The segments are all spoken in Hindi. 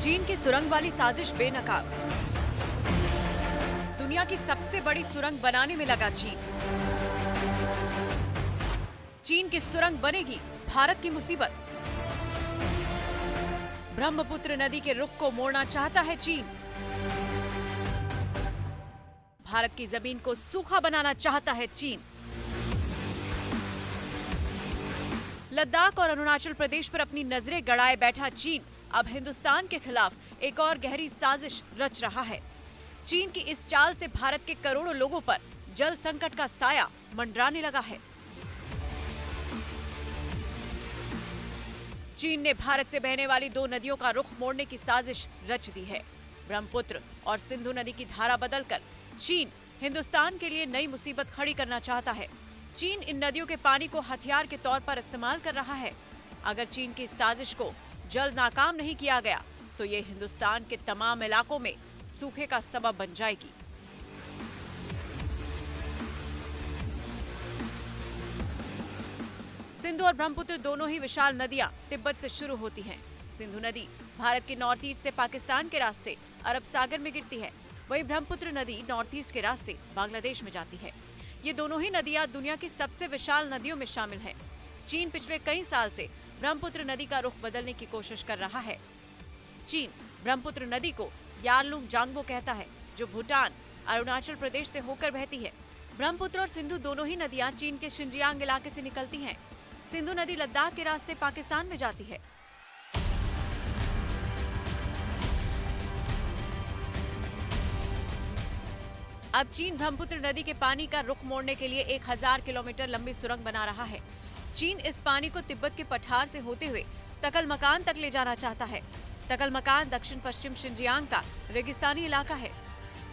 चीन की सुरंग वाली साजिश बेनकाब। दुनिया की सबसे बड़ी सुरंग बनाने में लगा चीन। चीन की सुरंग बनेगी भारत की मुसीबत। ब्रह्मपुत्र नदी के रुख को मोड़ना चाहता है चीन। भारत की जमीन को सूखा बनाना चाहता है चीन। लद्दाख और अरुणाचल प्रदेश पर अपनी नजरें गड़ाए बैठा चीन अब हिंदुस्तान के खिलाफ एक और गहरी साजिश रच रहा है। चीन की इस चाल से भारत के करोड़ों लोगों पर जल संकट का साया मंडराने लगा है। चीन ने भारत से बहने वाली दो नदियों का रुख मोड़ने की साजिश रच दी है। ब्रह्मपुत्र और सिंधु नदी की धारा बदलकर चीन हिंदुस्तान के लिए नई मुसीबत खड़ी करना चाहता है। चीन इन नदियों के पानी को हथियार के तौर पर इस्तेमाल कर रहा है। अगर चीन की इस साजिश को जल्द नाकाम नहीं किया गया तो ये हिंदुस्तान के तमाम इलाकों में सूखे का सबब बन जाएगी। सिंधु और ब्रह्मपुत्र दोनों ही विशाल नदियां तिब्बत से शुरू होती हैं। सिंधु नदी भारत के नॉर्थ ईस्ट से पाकिस्तान के रास्ते अरब सागर में गिरती है, वहीं ब्रह्मपुत्र नदी नॉर्थ ईस्ट के रास्ते बांग्लादेश में जाती है। ये दोनों ही नदियां दुनिया की सबसे विशाल नदियों में शामिल हैं। चीन पिछले कई साल से ब्रह्मपुत्र नदी का रुख बदलने की कोशिश कर रहा है। चीन ब्रह्मपुत्र नदी को यारलुंग जांगबो कहता है, जो भूटान, अरुणाचल प्रदेश से होकर बहती है। ब्रह्मपुत्र और सिंधु दोनों ही नदियां चीन के शिनजियांग इलाके से निकलती हैं। सिंधु नदी लद्दाख के रास्ते पाकिस्तान में जाती है। अब चीन ब्रह्मपुत्र नदी के पानी का रुख मोड़ने के लिए 1000 किलोमीटर लंबी सुरंग बना रहा है। चीन इस पानी को तिब्बत के पठार से होते हुए तकलमकान तक ले जाना चाहता है। तकलमकान दक्षिण पश्चिम शिनजियांग का रेगिस्तानी इलाका है।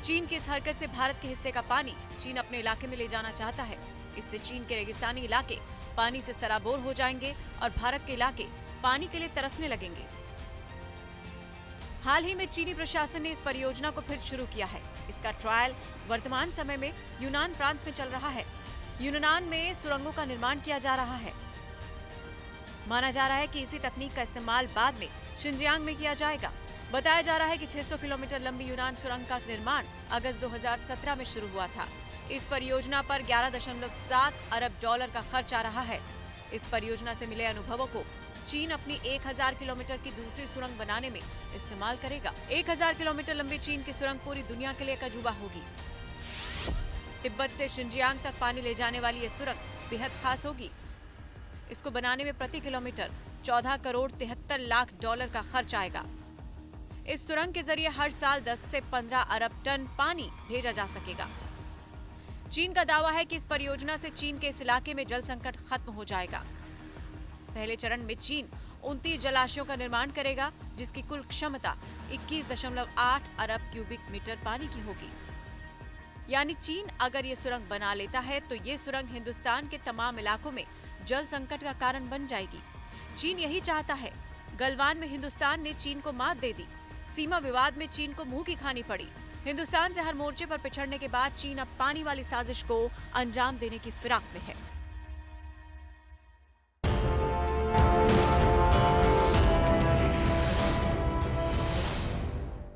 चीन की इस हरकत से भारत के हिस्से का पानी चीन अपने इलाके में ले जाना चाहता है। इससे चीन के रेगिस्तानी इलाके पानी से सराबोर हो जाएंगे और भारत के इलाके पानी के लिए तरसने लगेंगे। हाल ही में चीनी प्रशासन ने इस परियोजना को फिर शुरू किया है। इसका ट्रायल वर्तमान समय में यूनान प्रांत में चल रहा है। यूनान में सुरंगों का निर्माण किया जा रहा है। माना जा रहा है कि इसी तकनीक का इस्तेमाल बाद में शिनजियांग में किया जाएगा। बताया जा रहा है कि 600 किलोमीटर लंबी यूनान सुरंग का निर्माण अगस्त 2017 में शुरू हुआ था। इस परियोजना पर 11.7 अरब डॉलर का खर्च आ रहा है। इस परियोजना से मिले अनुभवों को चीन अपनी 1000 किलोमीटर की दूसरी सुरंग बनाने में इस्तेमाल करेगा। 1000 किलोमीटर लंबी चीन की सुरंग पूरी दुनिया के लिए एक अजूबा होगी। तिब्बत से शिनजियांग तक पानी ले जाने वाली ये सुरंग बेहद खास होगी। इसको बनाने में प्रति किलोमीटर 14 करोड़ 73 लाख डॉलर का खर्च आएगा। इस सुरंग के जरिए हर साल 10 से 15 अरब टन पानी भेजा जा सकेगा। चीन का दावा है कि इस परियोजना से चीन के इस इलाके में जल संकट खत्म हो जाएगा। पहले चरण में चीन 29 जलाशयों का निर्माण करेगा, जिसकी कुल क्षमता 21.8 अरब क्यूबिक मीटर पानी की होगी। यानी चीन अगर ये सुरंग बना लेता है तो ये सुरंग हिंदुस्तान के तमाम इलाकों में जल संकट का कारण बन जाएगी। चीन यही चाहता है। गलवान में हिंदुस्तान ने चीन को मात दे दी। सीमा विवाद में चीन को मुंह की खानी पड़ी। हिंदुस्तान से हर मोर्चे पर पिछड़ने के बाद चीन अब पानी वाली साजिश को अंजाम देने की फिराक में है।